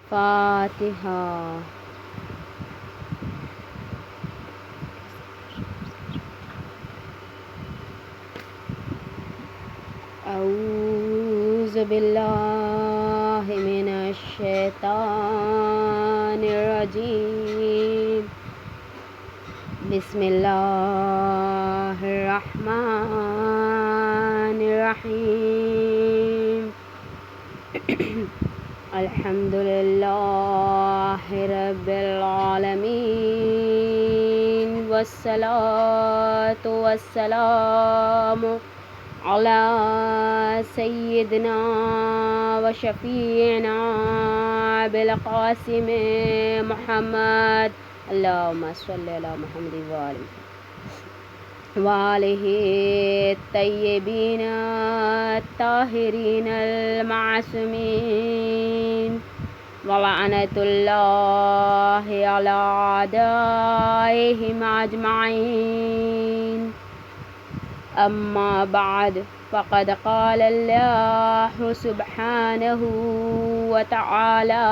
فاتحہ۔ اعوذ باللہ من الشیطان الرجیم، بسم اللہ الرحمن الرحیم۔ الحمد للہ رب العالمین، والصلاة والسلام علی سیدنا و شفیعنا بالقاسم محمد، اللہم صلی علی محمد وآلہ الطیبین الطاہرین المعصومین، ولعنۃ اللہ علی اعدائہم اجمعین۔ اما بعد، فقد قال اللہ سبحانہ وتعالی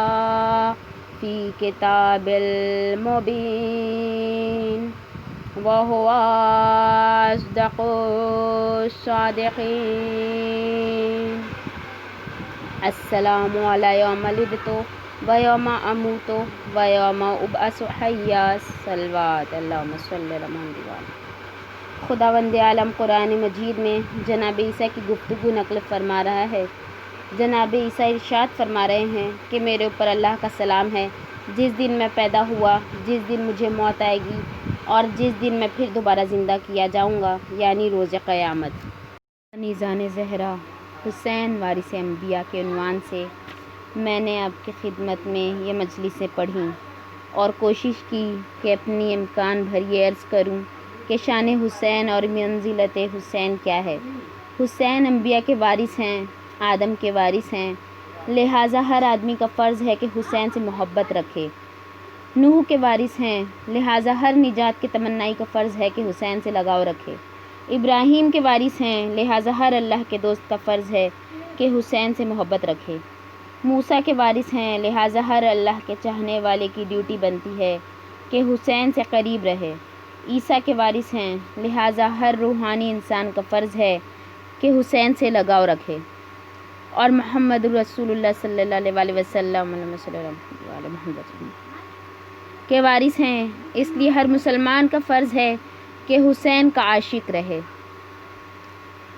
فی کتاب المبین، وہو اصدق الصادقین۔ السلام علی یوم ولدت و یوم اموت و یوم ابعث حیا، صلوات اللہم صلی علی محمد وآلہ۔ خداوند عالم قرآن مجید میں جناب عیسیٰ کی گفتگو نقل فرما رہا ہے۔ جناب عیسیٰ ارشاد فرما رہے ہیں کہ میرے اوپر اللہ کا سلام ہے، جس دن میں پیدا ہوا، جس دن مجھے موت آئے گی اور جس دن میں پھر دوبارہ زندہ کیا جاؤں گا، یعنی روز قیامت۔ نیزان زہرا حسین وارث انبیاء کے عنوان سے میں نے آپ کی خدمت میں یہ مجلسیں پڑھیں اور کوشش کی کہ اپنی امکان بھر یہ عرض کروں کہ شان حسین اور منزلت حسین کیا ہے۔ حسین انبیاء کے وارث ہیں، آدم کے وارث ہیں، لہٰذا ہر آدمی کا فرض ہے کہ حسین سے محبت رکھے۔ نوح کے وارث ہیں، لہٰذا ہر نجات کے تمنائی کا فرض ہے کہ حسین سے لگاؤ رکھے۔ ابراہیم کے وارث ہیں، لہٰذا ہر اللہ کے دوست کا فرض ہے کہ حسین سے محبت رکھے۔ موسیٰ کے وارث ہیں، لہٰذا ہر اللہ کے چاہنے والے کی ڈیوٹی بنتی ہے کہ حسین سے قریب رہے۔ عیسیٰ کے وارث ہیں، لہٰذا ہر روحانی انسان کا فرض ہے کہ حسین سے لگاؤ رکھے۔ اور محمد رسول اللہ صلی اللہ علیہ وسلم کے وارث ہیں، اس لیے ہر مسلمان کا فرض ہے کہ حسین کا عاشق رہے۔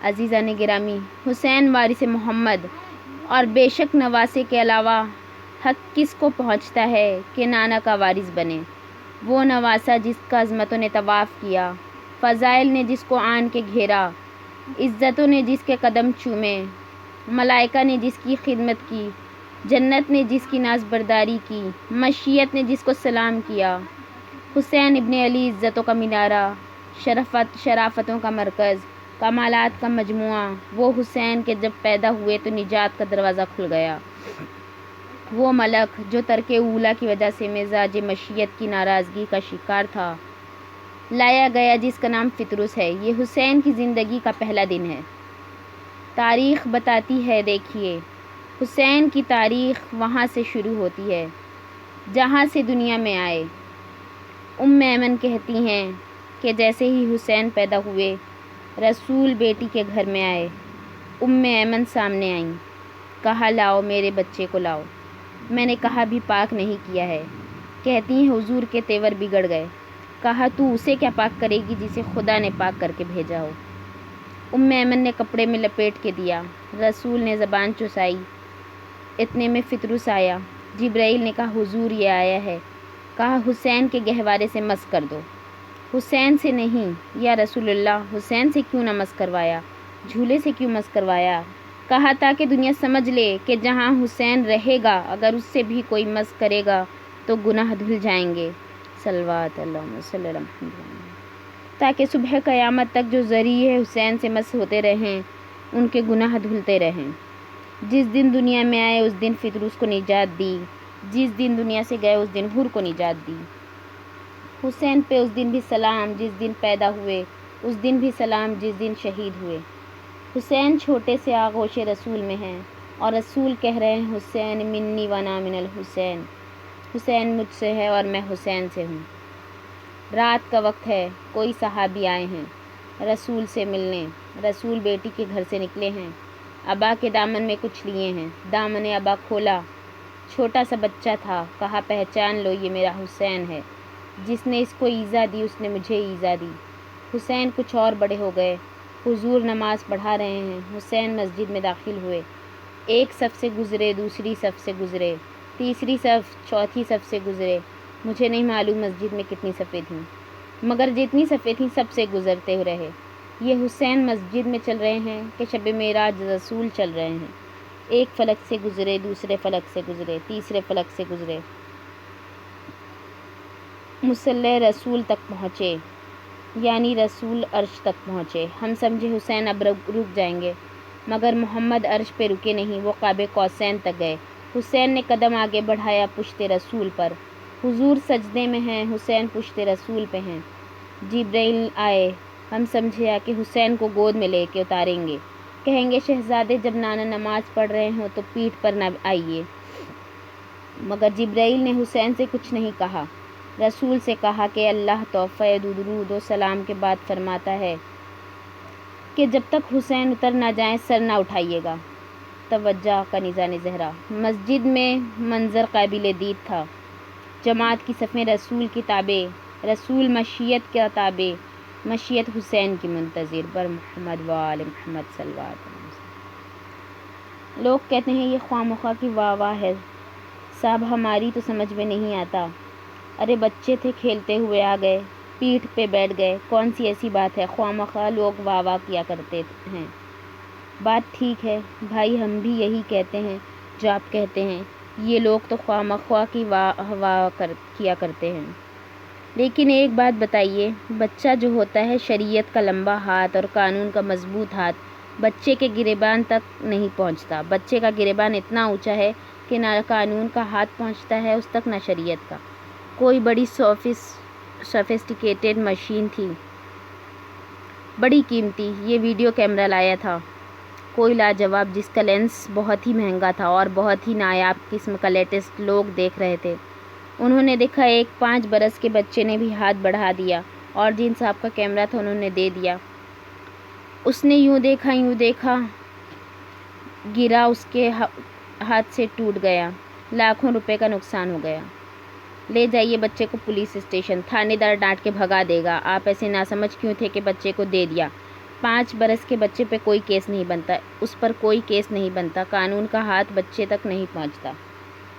عزیزان گرامی، حسین وارث محمد اور بے شک نواسے کے علاوہ حق کس کو پہنچتا ہے کہ نانا کا وارث بنے؟ وہ نواسا جس کا عظمتوں نے طواف کیا، فضائل نے جس کو آن کے گھیرا، عزتوں نے جس کے قدم چومے، ملائکہ نے جس کی خدمت کی، جنت نے جس کی نازبرداری کی، مشیت نے جس کو سلام کیا۔ حسین ابن علی عزتوں کا مینارہ، شرافتوں کا مرکز، کمالات کا مجموعہ۔ وہ حسین کے جب پیدا ہوئے تو نجات کا دروازہ کھل گیا۔ وہ ملک جو ترک اولیٰ کی وجہ سے مزاج مشیت کی ناراضگی کا شکار تھا، لایا گیا جس کا نام فطرس ہے۔ یہ حسین کی زندگی کا پہلا دن ہے۔ تاریخ بتاتی ہے، دیکھیے، حسین کی تاریخ وہاں سے شروع ہوتی ہے جہاں سے دنیا میں آئے۔ ایمن کہتی ہیں کہ جیسے ہی حسین پیدا ہوئے، رسول بیٹی کے گھر میں آئے۔ ایمن سامنے آئیں، کہا لاؤ میرے بچے کو لاؤ۔ میں نے کہا بھی پاک نہیں کیا ہے۔ کہتی ہیں حضور کے تیور بگڑ گئے۔ کہا تو اسے کیا پاک کرے گی جسے خدا نے پاک کر کے بھیجا ہو۔ ایمن نے کپڑے میں لپیٹ کے دیا۔ رسول نے زبان چسائی، اتنے میں فطرس آیا۔ جبرائیل نے کہا حضور یہ آیا ہے۔ کہا حسین کے گہوارے سے مس کر دو۔ حسین سے نہیں یا رسول اللہ، حسین سے کیوں نہ مس کروایا؟ جھولے سے کیوں مس کروایا؟ کہا تاکہ دنیا سمجھ لے کہ جہاں حسین رہے گا اگر اس سے بھی کوئی مس کرے گا تو گناہ دھل جائیں گے۔ صلوات اللہم صلی اللہ علیہ وسلم۔ تاکہ صبح قیامت تک جو ذریعے حسین سے مس ہوتے رہیں ان کے گناہ دھلتے رہیں۔ جس دن دنیا میں آئے اس دن فطرس کو نجات دی، جس دن دنیا سے گئے اس دن حر کو نجات دی۔ حسین پہ اس دن بھی سلام جس دن پیدا ہوئے، اس دن بھی سلام جس دن شہید ہوئے۔ حسین چھوٹے سے آغوش رسول میں ہیں، اور رسول کہہ رہے ہیں حسین منی ونا من الحسین، حسین مجھ سے ہے اور میں حسین سے ہوں۔ رات کا وقت ہے، کوئی صحابی آئے ہیں رسول سے ملنے، رسول بیٹی کے گھر سے نکلے ہیں، ابا کے دامن میں کچھ لیے ہیں، دامن ابا کھولا، چھوٹا سا بچہ تھا، کہا پہچان لو یہ میرا حسین ہے، جس نے اس کو ایذا دی اس نے مجھے ایذا دی۔ حسین کچھ اور بڑے ہو گئے، حضور نماز پڑھا رہے ہیں، حسین مسجد میں داخل ہوئے، ایک صف سے گزرے، دوسری صف سے گزرے، تیسری صف، چوتھی صف سے گزرے، مجھے نہیں معلوم مسجد میں کتنی صفیں تھیں، مگر جتنی صفیں تھیں سب سے گزرتے رہے۔ یہ حسین مسجد میں چل رہے ہیں کہ شب معراج رسول چل رہے ہیں، ایک فلک سے گزرے، دوسرے فلک سے گزرے، تیسرے فلک سے گزرے، مصلی رسول تک پہنچے، یعنی رسول عرش تک پہنچے۔ ہم سمجھے حسین اب رک جائیں گے، مگر محمد عرش پہ رکے نہیں، وہ قاب قوسین تک گئے۔ حسین نے قدم آگے بڑھایا پشت رسول پر، حضور سجدے میں ہیں، حسین پشت رسول پہ ہیں۔ جبرائیل آئے، ہم سمجھا کہ حسین کو گود میں لے کے اتاریں گے، کہیں گے شہزادے جب نانا نماز پڑھ رہے ہوں تو پیٹھ پر نہ آئیے، مگر جبرائیل نے حسین سے کچھ نہیں کہا۔ رسول سے کہا کہ اللہ تحفہ درود و سلام کے بعد فرماتا ہے کہ جب تک حسین اتر نہ جائیں سر نہ اٹھائیے گا۔ توجہ کنیزان زہرا، مسجد میں منظر قابل دید تھا، جماعت کی صفیں رسول کی تابع، رسول مشیت کا تابع، مشیت حسین کی منتظر، بر محمد و آل محمد صلی اللہ علیہ وسلم۔ لوگ کہتے ہیں یہ خواہ مخواہ کی واہ واہ ہے، صاحب ہماری تو سمجھ میں نہیں آتا۔ ارے بچے تھے کھیلتے ہوئے آ گئے، پیٹھ پہ بیٹھ گئے، کون سی ایسی بات ہے، خواہ مخواہ لوگ واہ واہ کیا کرتے ہیں۔ بات ٹھیک ہے بھائی، ہم بھی یہی کہتے ہیں جو آپ کہتے ہیں، یہ لوگ تو خواہ مخواہ کی واہ واہ کیا کرتے ہیں۔ لیکن ایک بات بتائیے، بچہ جو ہوتا ہے شریعت کا لمبا ہاتھ اور قانون کا مضبوط ہاتھ بچے کے گریبان تک نہیں پہنچتا، بچے کا گریبان اتنا اونچا ہے کہ نہ قانون کا ہاتھ پہنچتا ہے اس تک نہ شریعت کا۔ کوئی بڑی سوفسٹیکیٹڈ مشین تھی، بڑی قیمتی، یہ ویڈیو کیمرہ لایا تھا، کوئی لاجواب، جس کا لینس بہت ہی مہنگا تھا اور بہت ہی نایاب قسم کا لیٹسٹ لوگ دیکھ رہے تھے۔ انہوں نے دیکھا ایک 5 برس کے بچے نے بھی ہاتھ بڑھا دیا اور جن صاحب کا کیمرہ تھا انہوں نے دے دیا۔ اس نے یوں دیکھا، گرا، اس کے ہاتھ سے ٹوٹ گیا، لاکھوں روپے کا نقصان ہو گیا۔ لے جائیے بچے کو پولیس اسٹیشن، تھانے دار ڈانٹ کے بھگا دے گا، آپ ایسے ناسمجھ کیوں تھے کہ بچے کو دے دیا۔ 5 برس کے بچے پہ کوئی کیس نہیں بنتا، اس پر کوئی کیس نہیں بنتا، قانون کا ہاتھ بچے تک نہیں پہنچتا۔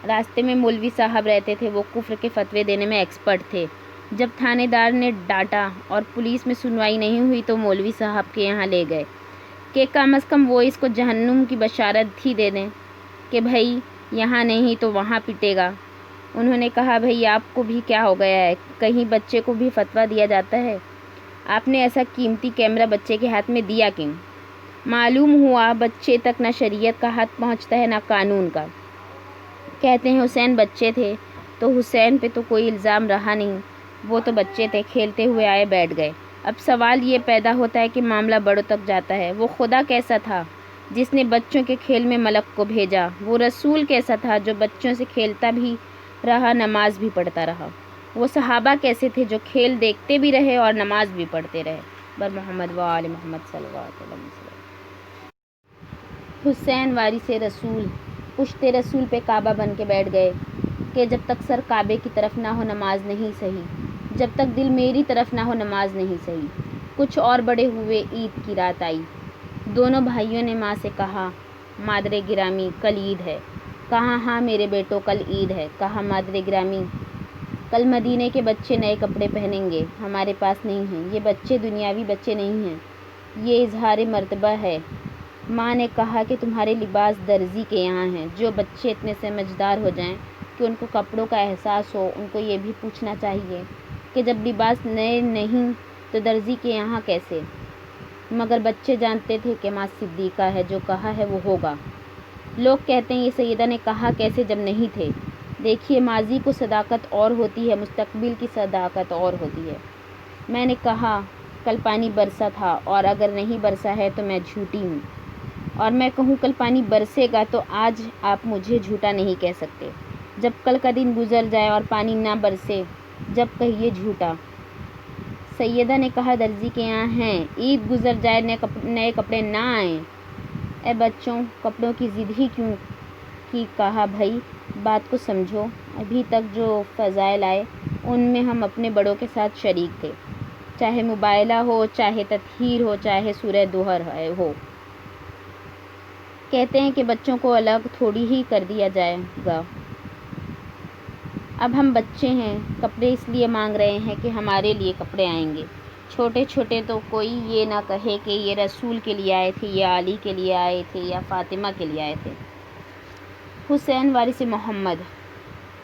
راستے میں مولوی صاحب رہتے تھے، وہ کفر کے فتوے دینے میں ایکسپرٹ تھے۔ جب تھانے دار نے ڈانٹا اور پولیس میں سنوائی نہیں ہوئی تو مولوی صاحب کے یہاں لے گئے کہ کم از کم وہ اس کو جہنم کی بشارت ہی دے دیں کہ بھائی یہاں نہیں تو وہاں پٹے گا۔ انہوں نے کہا بھائی آپ کو بھی کیا ہو گیا ہے، کہیں بچے کو بھی فتویٰ دیا جاتا ہے؟ آپ نے ایسا قیمتی کیمرہ بچے کے ہاتھ میں دیا کیوں؟ معلوم ہوا بچے تک نہ شریعت کا ہاتھ پہنچتا ہے نہ قانون کا۔ کہتے ہیں حسین بچے تھے، تو حسین پہ تو کوئی الزام رہا نہیں، وہ تو بچے تھے، کھیلتے ہوئے آئے بیٹھ گئے۔ اب سوال یہ پیدا ہوتا ہے کہ معاملہ بڑوں تک جاتا ہے، وہ خدا کیسا تھا جس نے بچوں کے کھیل میں ملک کو بھیجا؟ وہ رسول کیسا تھا جو بچوں سے کھیلتا بھی رہا، نماز بھی پڑھتا رہا؟ وہ صحابہ کیسے تھے جو کھیل دیکھتے بھی رہے اور نماز بھی پڑھتے رہے؟ بر محمد و آل محمد صلی اللہ علیہ وسلم۔ حسین وارث رسول پشت رسول پہ کعبہ بن کے بیٹھ گئے کہ جب تک سر کعبے کی طرف نہ ہو نماز نہیں صحیح، جب تک دل میری طرف نہ ہو نماز نہیں صحیح۔ کچھ اور بڑے ہوئے، عید کی رات آئی، دونوں بھائیوں نے ماں سے کہا مادر گرامی کل عید ہے۔ کہا ہاں میرے بیٹوں کل عید ہے۔ کہا مادر گرامی کل مدینے کے بچے نئے کپڑے پہنیں گے، ہمارے پاس نہیں ہیں، یہ بچے دنیاوی بچے نہیں ہیں، یہ اظہار مرتبہ ہے۔ ماں نے کہا کہ تمہارے لباس درزی کے یہاں ہیں، جو بچے اتنے سمجھدار ہو جائیں کہ ان کو کپڑوں کا احساس ہو، ان کو یہ بھی پوچھنا چاہیے کہ جب لباس نئے نہیں تو درزی کے یہاں کیسے؟ مگر بچے جانتے تھے کہ ماں صدیقہ ہے، جو کہا ہے وہ ہوگا۔ لوگ کہتے ہیں یہ سیدہ نے کہا کیسے جب نہیں تھے؟ دیکھیے ماضی کو صداقت اور ہوتی ہے، مستقبل کی صداقت اور ہوتی ہے۔ میں نے کہا کل پانی برسا تھا اور اگر نہیں برسا ہے تو میں جھوٹی ہوں۔ اور میں کہوں کل پانی برسے گا تو آج آپ مجھے جھوٹا نہیں کہہ سکتے۔ جب کل کا دن گزر جائے اور پانی نہ برسے جب کہیے جھوٹا۔ سیدہ نے کہا درزی کے یہاں ہیں، عید گزر جائے نئے کپڑے نہ آئیں۔ اے بچوں، کپڑوں کی ضد ہی کیوں کی؟ کہا بھائی بات کو سمجھو، ابھی تک جو فضائل آئے ان میں ہم اپنے بڑوں کے ساتھ شریک تھے، چاہے مباہلہ ہو، چاہے تطہیر ہو، چاہے سورہ دوحر ہو۔ کہتے ہیں کہ بچوں کو الگ تھوڑی ہی کر دیا جائے گا۔ اب ہم بچے ہیں، کپڑے اس لیے مانگ رہے ہیں کہ ہمارے لیے کپڑے آئیں گے۔ چھوٹے چھوٹے تو کوئی یہ نہ کہے کہ یہ رسول کے لیے آئے تھے، یا علی کے لیے آئے تھے، یا فاطمہ کے لیے آئے تھے۔ حسین وارث محمد۔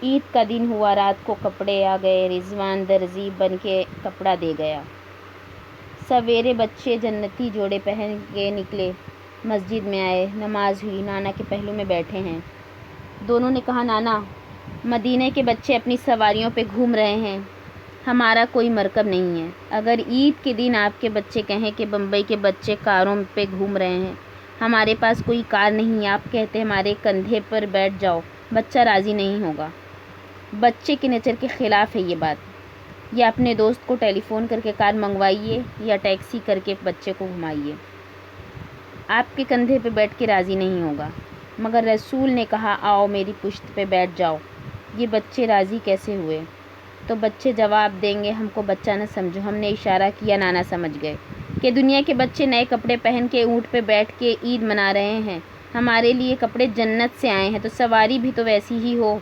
عید کا دن ہوا، رات کو کپڑے آ گئے، رضوان درزی بن کے کپڑا دے گیا۔ سویرے بچے جنتی جوڑے پہن کے نکلے، مسجد میں آئے، نماز ہوئی، نانا کے پہلو میں بیٹھے ہیں۔ دونوں نے کہا نانا، مدینے کے بچے اپنی سواریوں پہ گھوم رہے ہیں، ہمارا کوئی مرکب نہیں ہے۔ اگر عید کے دن آپ کے بچے کہیں کہ بمبئی کے بچے کاروں پہ گھوم رہے ہیں، ہمارے پاس کوئی کار نہیں ہے، آپ کہتے ہمارے کندھے پر بیٹھ جاؤ، بچہ راضی نہیں ہوگا۔ بچے کے نیچر کے خلاف ہے یہ بات۔ یا اپنے دوست کو ٹیلی فون کر کے کار منگوائیے، یا ٹیکسی کر کے بچے کو گھمائیے، آپ کے کندھے پہ بیٹھ کے راضی نہیں ہوگا۔ مگر رسول نے کہا آؤ میری پشت پہ بیٹھ جاؤ، یہ بچے راضی کیسے ہوئے؟ تو بچے جواب دیں گے ہم کو بچہ نہ سمجھو، ہم نے اشارہ کیا، نانا سمجھ گئے کہ دنیا کے بچے نئے کپڑے پہن کے اونٹ پہ بیٹھ کے عید منا رہے ہیں، ہمارے لیے کپڑے جنت سے آئے ہیں، تو سواری بھی تو ویسی ہی ہو۔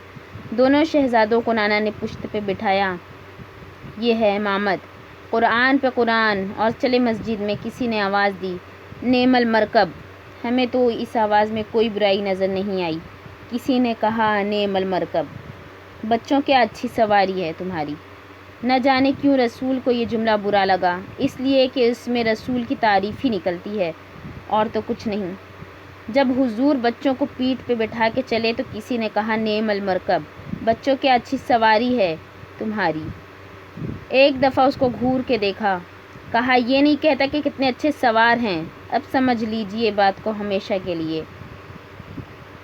دونوں شہزادوں کو نانا نے پشت پہ بٹھایا۔ یہ ہے امامت، قرآن پہ قرآن، اور چلے مسجد میں۔ کسی نے آواز دی نعم المرکب، ہمیں تو اس آواز میں کوئی برائی نظر نہیں آئی۔ کسی نے کہا نعم المرکب، بچوں کیا اچھی سواری ہے تمہاری۔ نہ جانے کیوں رسول کو یہ جملہ برا لگا، اس لیے کہ اس میں رسول کی تعریف ہی نکلتی ہے اور تو کچھ نہیں۔ جب حضور بچوں کو پیٹھ پہ بٹھا کے چلے تو کسی نے کہا نعم المرکب، بچوں کیا اچھی سواری ہے تمہاری۔ ایک دفعہ اس کو گھور کے دیکھا، کہا یہ نہیں کہتا کہ کتنے اچھے سوار ہیں، اب سمجھ لیجئے بات کو ہمیشہ کے لیے،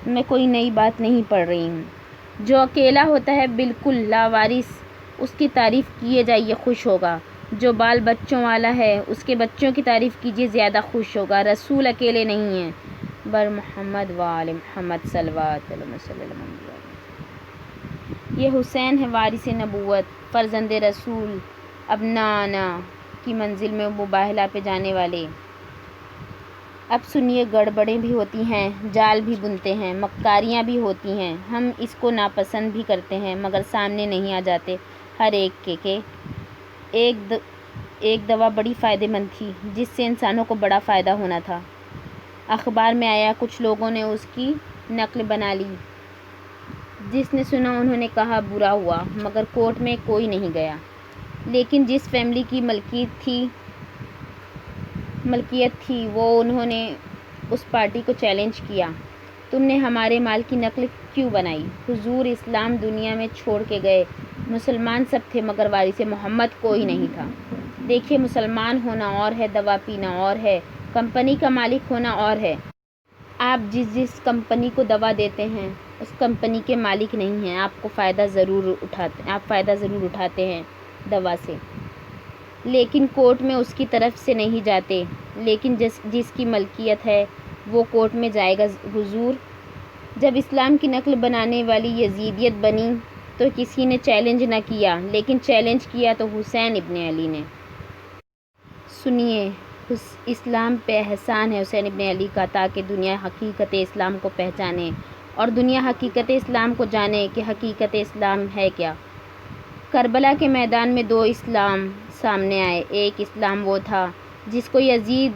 میں کوئی نئی بات نہیں پڑھ رہی ہوں۔ جو اکیلا ہوتا ہے بالکل لاوارث، اس کی تعریف کیے جائیے خوش ہوگا۔ جو بال بچوں والا ہے اس کے بچوں کی تعریف کیجیے زیادہ خوش ہوگا۔ رسول اکیلے نہیں ہیں، بر محمد وآل محمد صلوات علیہ وسلم۔ یہ حسین ہے وارث نبوت، فرزند رسول، ابنانا کی منزل میں مباہلہ پہ جانے والے۔ اب سنیے، گڑبڑیں بھی ہوتی ہیں، جال بھی بنتے ہیں، مکاریاں بھی ہوتی ہیں، ہم اس کو ناپسند بھی کرتے ہیں مگر سامنے نہیں آ جاتے ہر ایک کے کہ ایک دوا بڑی فائدہ مند تھی جس سے انسانوں کو بڑا فائدہ ہونا تھا۔ اخبار میں آیا، کچھ لوگوں نے اس کی نقل بنا لی، جس نے سنا انہوں نے کہا برا ہوا، مگر کورٹ میں کوئی نہیں گیا۔ لیکن جس فیملی کی ملکیت تھی وہ انہوں نے اس پارٹی کو چیلنج کیا، تم نے ہمارے مال کی نقل کیوں بنائی؟ حضور اسلام دنیا میں چھوڑ کے گئے، مسلمان سب تھے مگر وارث محمد کوئی نہیں تھا۔ دیکھیے، مسلمان ہونا اور ہے، دوا پینا اور ہے، کمپنی کا مالک ہونا اور ہے۔ آپ جس کمپنی کو دوا دیتے ہیں اس کمپنی کے مالک نہیں ہیں، آپ فائدہ ضرور اٹھاتے ہیں دوا سے، لیکن کورٹ میں اس کی طرف سے نہیں جاتے۔ لیکن جس کی ملکیت ہے وہ کورٹ میں جائے گا۔ حضور جب اسلام کی نقل بنانے والی یزیدیت بنی تو کسی نے چیلنج نہ کیا، لیکن چیلنج کیا تو حسین ابن علی نے۔ سنیے، اسلام پہ احسان ہے حسین ابن علی کا، تاکہ دنیا حقیقت اسلام کو پہچانے اور دنیا حقیقت اسلام کو جانے کہ حقیقت اسلام ہے کیا۔ کربلا کے میدان میں دو اسلام سامنے آئے، ایک اسلام وہ تھا جس کو یزید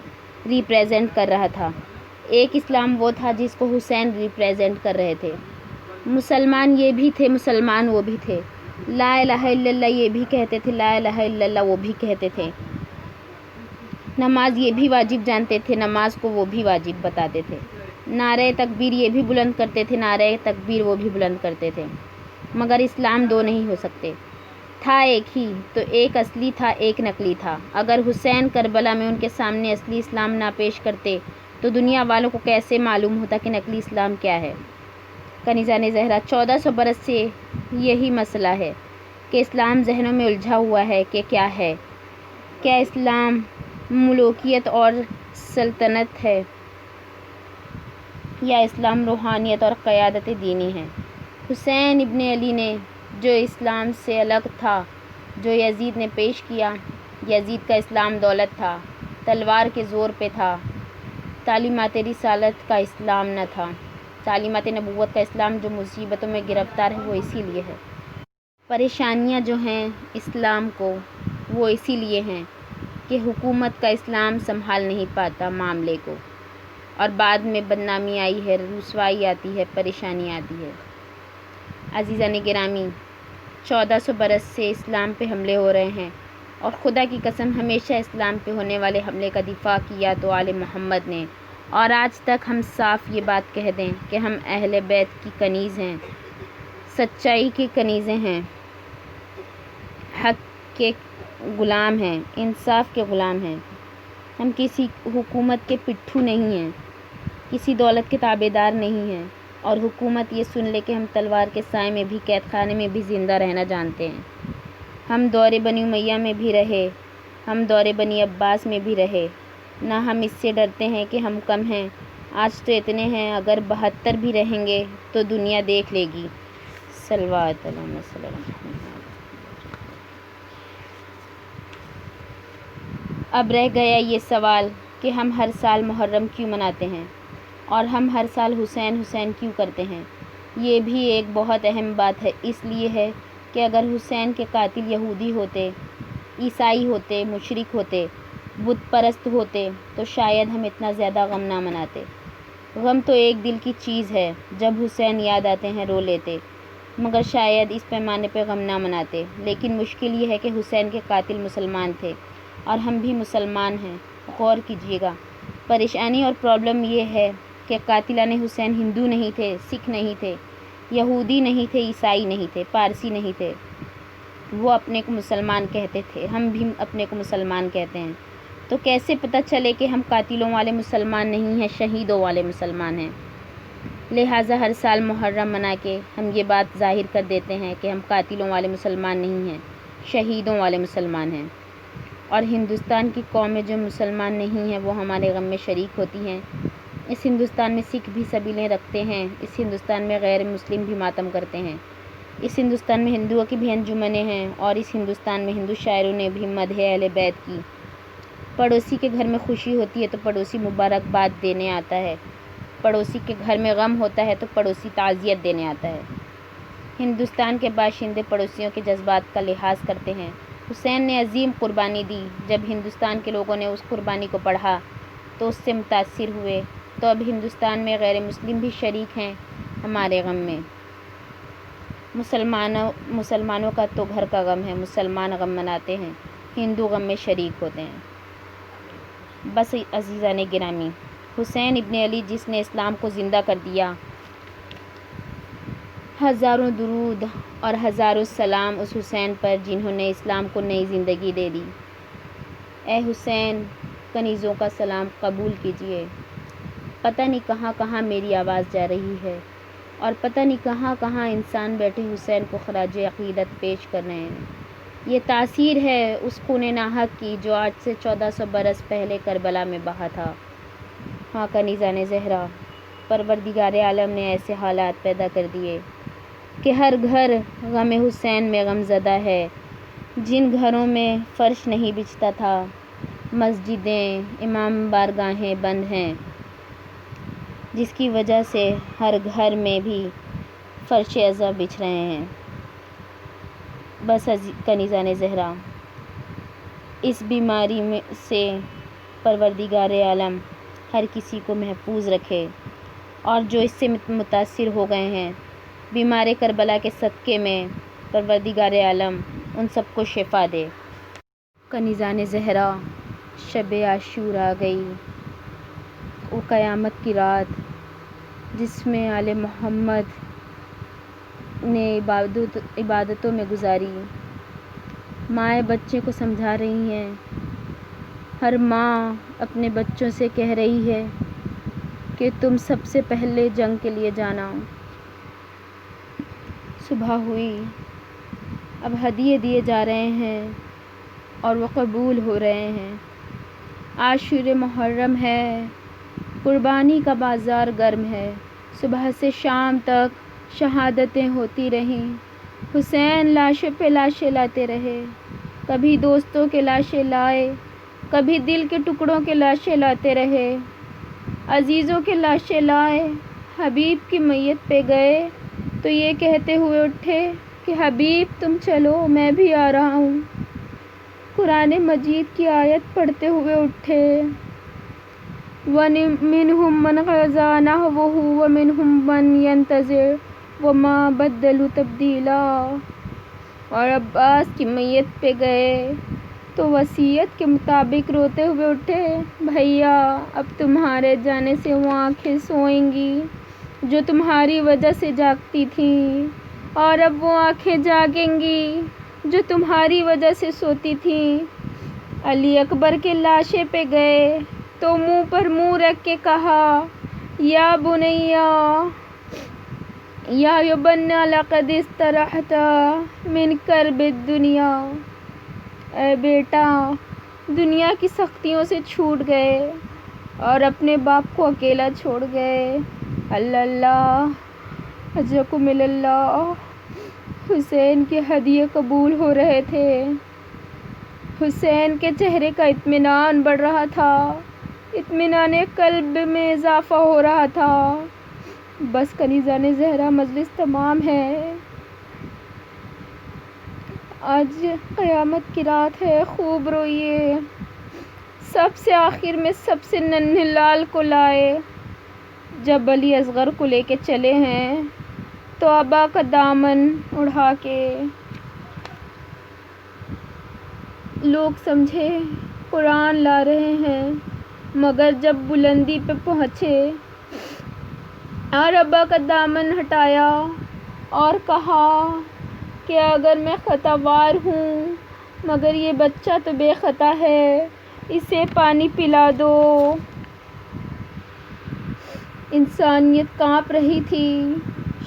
ریپریزنٹ کر رہا تھا، ایک اسلام وہ تھا جس کو حسین ریپریزنٹ کر رہے تھے۔ مسلمان یہ بھی تھے، مسلمان وہ بھی تھے، لا الہ الا اللہ یہ بھی کہتے تھے، لا الہ الا اللہ وہ بھی کہتے تھے، نماز یہ بھی واجب جانتے تھے، نماز کو وہ بھی واجب بتاتے تھے، نعرہ تکبیر یہ بھی بلند کرتے تھے، نعرہ تکبیر وہ بھی بلند کرتے تھے، مگر اسلام دو نہیں ہو سکتے، تھا ایک ہی، تو ایک اصلی تھا ایک نقلی تھا۔ اگر حسین کربلا میں ان کے سامنے اصلی اسلام نہ پیش کرتے تو دنیا والوں کو کیسے معلوم ہوتا کہ نقلی اسلام کیا ہے؟ کنیزان زہرا 1400 برس سے یہی مسئلہ ہے کہ اسلام ذہنوں میں الجھا ہوا ہے کہ کیا ہے؟ کیا اسلام ملوکیت اور سلطنت ہے یا اسلام روحانیت اور قیادت دینی ہے؟ حسین ابن علی نے جو اسلام سے الگ تھا جو یزید نے پیش کیا، یزید کا اسلام دولت تھا، تلوار کے زور پہ تھا، تعلیمات رسالت کا اسلام نہ تھا، تعلیمات نبوت کا اسلام جو مصیبتوں میں گرفتار ہے وہ اسی لیے ہے، پریشانیاں جو ہیں اسلام کو وہ اسی لیے ہیں کہ حکومت کا اسلام سنبھال نہیں پاتا معاملے کو، اور بعد میں بدنامی آئی ہے، رسوائی آتی ہے، پریشانی آتی ہے۔ عزیزان گرامی، 1400 برس سے اسلام پہ حملے ہو رہے ہیں، اور خدا کی قسم ہمیشہ اسلام پہ ہونے والے حملے کا دفاع کیا تو آل محمد نے، اور آج تک ہم صاف یہ بات کہہ دیں کہ ہم اہل بیت کی کنیز ہیں، سچائی کی کنیزیں ہیں، حق کے غلام ہیں، انصاف کے غلام ہیں۔ ہم کسی حکومت کے پٹھو نہیں ہیں، کسی دولت کے تابع دار نہیں ہیں، اور حکومت یہ سن لے کہ ہم تلوار کے سائے میں بھی، قید خانے میں بھی زندہ رہنا جانتے ہیں۔ ہم دور بنی امیہ میں بھی رہے، ہم دور بنی عباس میں بھی رہے، نہ ہم اس سے ڈرتے ہیں کہ ہم کم ہیں۔ آج تو اتنے ہیں، اگر 72 بھی رہیں گے تو دنیا دیکھ لے گی۔ صلوات اللہم صلی اللہ علیہ وسلم۔ اب رہ گیا یہ سوال کہ ہم ہر سال محرم کیوں مناتے ہیں، اور ہم ہر سال حسین حسین کیوں کرتے ہیں؟ یہ بھی ایک بہت اہم بات ہے۔ اس لیے ہے کہ اگر حسین کے قاتل یہودی ہوتے، عیسائی ہوتے، مشرک ہوتے، بت پرست ہوتے تو شاید ہم اتنا زیادہ غم نہ مناتے۔ غم تو ایک دل کی چیز ہے، جب حسین یاد آتے ہیں رو لیتے، مگر شاید اس پیمانے پہ غم نہ مناتے۔ لیکن مشکل یہ ہے کہ حسین کے قاتل مسلمان تھے اور ہم بھی مسلمان ہیں۔ غور کیجیے گا، پریشانی اور پرابلم یہ ہے کہ قاتلان حسین ہندو نہیں تھے، سکھ نہیں تھے، یہودی نہیں تھے، عیسائی نہیں تھے، پارسی نہیں تھے۔ وہ اپنے کو مسلمان کہتے تھے، ہم بھی اپنے کو مسلمان کہتے ہیں۔ تو کیسے پتہ چلے کہ ہم قاتلوں والے مسلمان نہیں ہیں، شہیدوں والے مسلمان ہیں؟ لہٰذا ہر سال محرم منا کے ہم یہ بات ظاہر کر دیتے ہیں کہ ہم قاتلوں والے مسلمان نہیں ہیں، شہیدوں والے مسلمان ہیں۔ اور ہندوستان کی قومیں جو مسلمان نہیں ہیں وہ ہمارے غم میں شریک ہوتی ہیں۔ اس ہندوستان میں سکھ بھی سبیلیں رکھتے ہیں، اس ہندوستان میں غیر مسلم بھی ماتم کرتے ہیں، اس ہندوستان میں ہندوؤں کی بھی انجمنیں ہیں، اور اس ہندوستان میں ہندو شاعروں نے بھی مدح اہل بیت کی۔ پڑوسی کے گھر میں خوشی ہوتی ہے تو پڑوسی مبارکباد دینے آتا ہے، پڑوسی کے گھر میں غم ہوتا ہے تو پڑوسی تعزیت دینے آتا ہے۔ ہندوستان کے باشندے پڑوسیوں کے جذبات کا لحاظ کرتے ہیں۔ حسین نے عظیم قربانی دی، جب ہندوستان کے لوگوں نے اس قربانی کو پڑھا تو اس سے متاثر ہوئے، تو اب ہندوستان میں غیر مسلم بھی شریک ہیں ہمارے غم میں۔ مسلمانوں کا تو گھر کا غم ہے، مسلمان غم مناتے ہیں، ہندو غم میں شریک ہوتے ہیں۔ بس عزیزان گرامی، حسین ابن علی جس نے اسلام کو زندہ کر دیا، ہزاروں درود اور ہزاروں سلام اس حسین پر جنہوں نے اسلام کو نئی زندگی دے دی۔ اے حسین، کنیزوں کا سلام قبول کیجیے۔ پتہ نہیں کہاں کہاں میری آواز جا رہی ہے، اور پتہ نہیں کہاں کہاں انسان بیٹھے حسین کو خراج عقیدت پیش کر رہے ہیں۔ یہ تاثیر ہے اس خون ناحق کی جو آج سے 1400 برس پہلے کربلا میں بہا تھا۔ ہاں کنیزان زہرا، پروردگار عالم نے ایسے حالات پیدا کر دیے کہ ہر گھر غم حسین میں غم زدہ ہے۔ جن گھروں میں فرش نہیں بچھتا تھا، مسجدیں، امام بارگاہیں بند ہیں، جس کی وجہ سے ہر گھر میں بھی فرش عزا بچھ رہے ہیں۔ بس کنیزان زہرا، اس بیماری سے پروردگار عالم ہر کسی کو محفوظ رکھے، اور جو اس سے متاثر ہو گئے ہیں بیمار کربلا کے صدقے میں پروردگار عالم ان سب کو شفا دے۔ کنیزان زہرا، شب عاشور آ گئی، وہ قیامت کی رات جس میں آل محمد نے عبادتوں میں گزاری۔ مائیں بچے کو سمجھا رہی ہیں، ہر ماں اپنے بچوں سے کہہ رہی ہے کہ تم سب سے پہلے جنگ کے لیے جانا۔ صبح ہوئی، اب ہدیے دیے جا رہے ہیں اور وہ قبول ہو رہے ہیں۔ آج شور محرم ہے، قربانی کا بازار گرم ہے۔ صبح سے شام تک شہادتیں ہوتی رہیں۔ حسین لاشوں پہ لاشیں لاتے رہے، کبھی دوستوں کے لاشیں لائے، کبھی دل کے ٹکڑوں کے لاشیں لاتے رہے، عزیزوں کے لاشیں لائے۔ حبیب کی میت پہ گئے تو یہ کہتے ہوئے اٹھے کہ حبیب تم چلو، میں بھی آ رہا ہوں۔ قرآن مجید کی آیت پڑھتے ہوئے اٹھے، وَمِنْهُمْ مَنْ قَضَى نَحْبَهُ وَمِنْهُمْ مَنْ يَنْتَظِرُ وَمَا بَدَّلُوا تَبْدِيلًا۔ اور عباس کی میت پہ گئے تو وصیت کے مطابق روتے ہوئے اٹھے، بھیا اب تمہارے جانے سے وہ آنکھیں سوئیں گی جو تمہاری وجہ سے جاگتی تھیں، اور اب وہ آنکھیں جاگیں گی جو تمہاری وجہ سے سوتی تھیں۔ علی اکبر کے لاشے پہ گئے تو منہ پر منہ رکھ کے کہا، یا بنیا یا ابنا لقد استرحت من کرب الدنیا، اے بیٹا دنیا کی سختیوں سے چھوٹ گئے اور اپنے باپ کو اکیلا چھوڑ گئے۔ اللہ اجرکم اللہ۔ حسین کے ہدیے قبول ہو رہے تھے، حسین کے چہرے کا اطمینان بڑھ رہا تھا، اطمینان قلب میں اضافہ ہو رہا تھا۔ بس کنیزان زہرا مجلس تمام ہے، آج قیامت کی رات ہے، خوب روئیے۔ سب سے آخر میں سب سے ننھے لال کو لائے۔ جب علی اصغر کو لے کے چلے ہیں تو ابا کا دامن اڑا کے لوگ سمجھے قرآن لا رہے ہیں، مگر جب بلندی پہ پہنچے اور ابا کا دامن ہٹایا اور کہا کہ اگر میں خطا وار ہوں مگر یہ بچہ تو بے خطا ہے، اسے پانی پلا دو۔ انسانیت کانپ رہی تھی،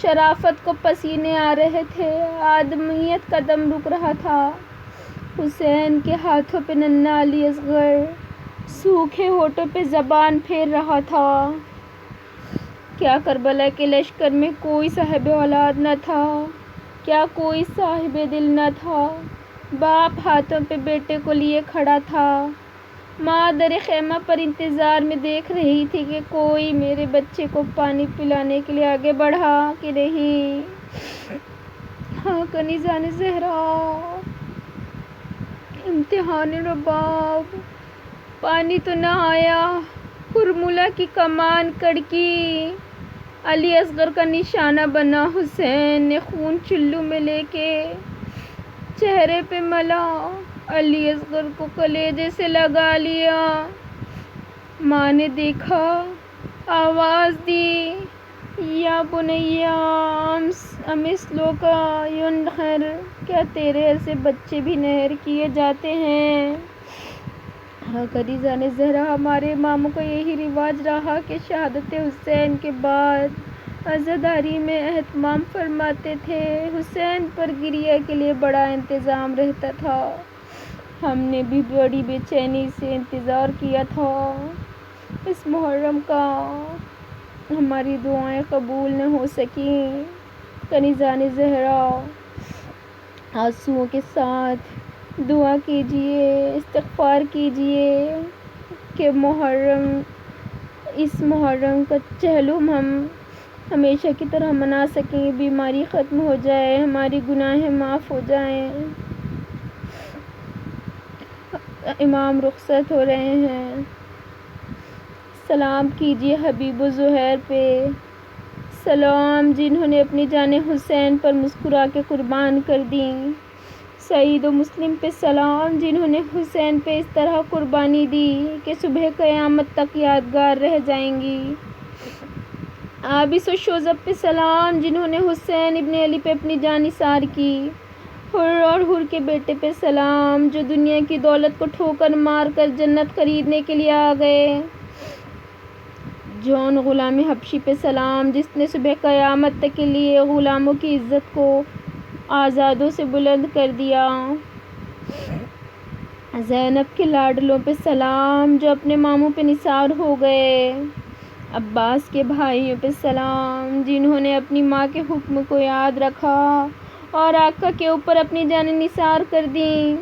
شرافت کو پسینے آ رہے تھے، آدمیت کا دم رک رہا تھا۔ حسین کے ہاتھوں پہ ننھا علی اصغر سوکھے ہونٹوں پہ زبان پھیر رہا تھا۔ کیا کربلا کے لشکر میں کوئی صاحب اولاد نہ تھا؟ کیا کوئی صاحب دل نہ تھا؟ باپ ہاتھوں پہ بیٹے کو لیے کھڑا تھا، ماں در خیمہ پر انتظار میں دیکھ رہی تھی کہ کوئی میرے بچے کو پانی پلانے کے لیے آگے بڑھا کہ نہیں۔ ہاں کنیزان زہرا، امتحان رباب، پانی تو نہ آیا، ہرملہ کی کمان کڑکی علی اصغر کا نشانہ بنا۔ حسین نے خون چلو میں لے کے چہرے پہ ملا، علی اصغر کو کلیجے سے لگا لیا۔ ماں نے دیکھا، آواز دی، یا بنیا امثلک ینحر، کیا تیرے ایسے بچے بھی نحر کیے جاتے ہیں؟ ہاں کنیزان زہرا، ہمارے اماموں کا یہی رواج رہا کہ شہادت حسین کے بعد عزاداری میں اہتمام فرماتے تھے۔ حسین پر گریہ کے لیے بڑا انتظام رہتا تھا، ہم نے بھی بڑی بے چینی سے انتظار کیا تھا اس محرم کا، ہماری دعائیں قبول نہ ہو سکیں۔ کنیزان زہرا آنسوؤں کے ساتھ دعا کیجئے، استغفار کیجئے کہ اس محرم کا چہلم ہم ہمیشہ کی طرح منا سکیں، بیماری ختم ہو جائے، ہماری گناہیں معاف ہو جائیں۔ امام رخصت ہو رہے ہیں، سلام کیجئے حبیب و زہیر پہ، سلام جنہوں نے اپنی جانیں حسین پر مسکرا کے قربان کر دیں، سعید و مسلم پہ سلام جنہوں نے حسین پہ اس طرح قربانی دی کہ صبح قیامت تک یادگار رہ جائیں گی، عابس و شوذب پہ سلام جنہوں نے حسین ابن علی پہ اپنی جان نثار کی، حر اور حر کے بیٹے پہ سلام جو دنیا کی دولت کو ٹھوکر مار کر جنت خریدنے کے لیے آ گئے، جون غلام حبشی پہ سلام، جس نے صبح قیامت تک کے لیے غلاموں کی عزت کو آزادوں سے بلند کر دیا۔ زینب کے لاڈلوں پہ سلام، جو اپنے ماموں پہ نثار ہو گئے۔ عباس کے بھائیوں پہ سلام، جنہوں نے اپنی ماں کے حکم کو یاد رکھا اور آقا کے اوپر اپنی جانیں نثار کر دیں۔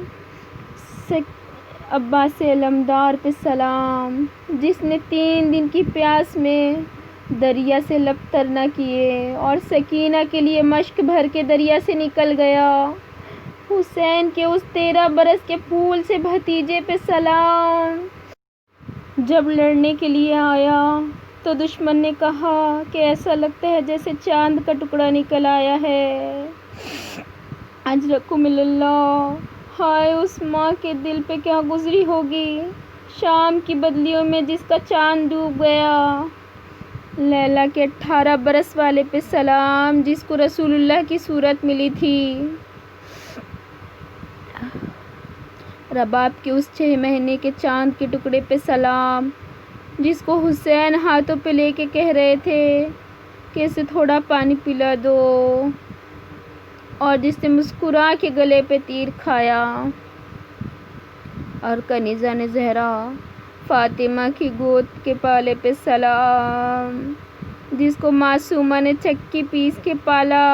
عباس علمدار پہ سلام، جس نے 3 دن کی پیاس میں دریا سے لب تر نہ کیے اور سکینہ کے لیے مشک بھر کے دریا سے نکل گیا۔ حسین کے اس 13 برس کے پھول سے بھتیجے پہ سلام، جب لڑنے کے لیے آیا تو دشمن نے کہا کہ ایسا لگتا ہے جیسے چاند کا ٹکڑا نکل آیا ہے۔ اجرکم اللہ، ہائے اس ماں کے دل پہ کیا گزری ہوگی شام کی بدلیوں میں جس کا چاند ڈوب گیا۔ لیلا کے 18 برس والے پہ سلام، جس کو رسول اللہ کی صورت ملی تھی۔ رباب کے اس 6 مہینے کے چاند کے ٹکڑے پہ سلام، جس کو حسین ہاتھوں پہ لے کے کہہ رہے تھے کہ اسے تھوڑا پانی پلا دو، اور جس نے مسکرا کے گلے پہ تیر کھایا۔ اور کنیزہ نے زہرا فاطمہ کی گود کے پالے پہ سلام، جس کو معصومہ نے چکی پیس کے پالا۔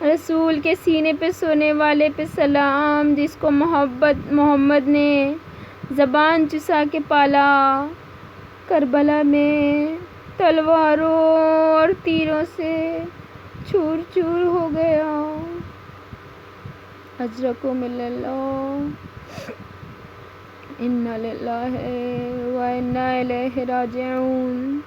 رسول کے سینے پہ سونے والے پہ سلام، جس کو محمد نے زبان چسا کے پالا۔ کربلا میں تلواروں اور تیروں سے چور چور ہو گیا۔ اجرکم اللہ، انا للہ و انا الیہ راجعون۔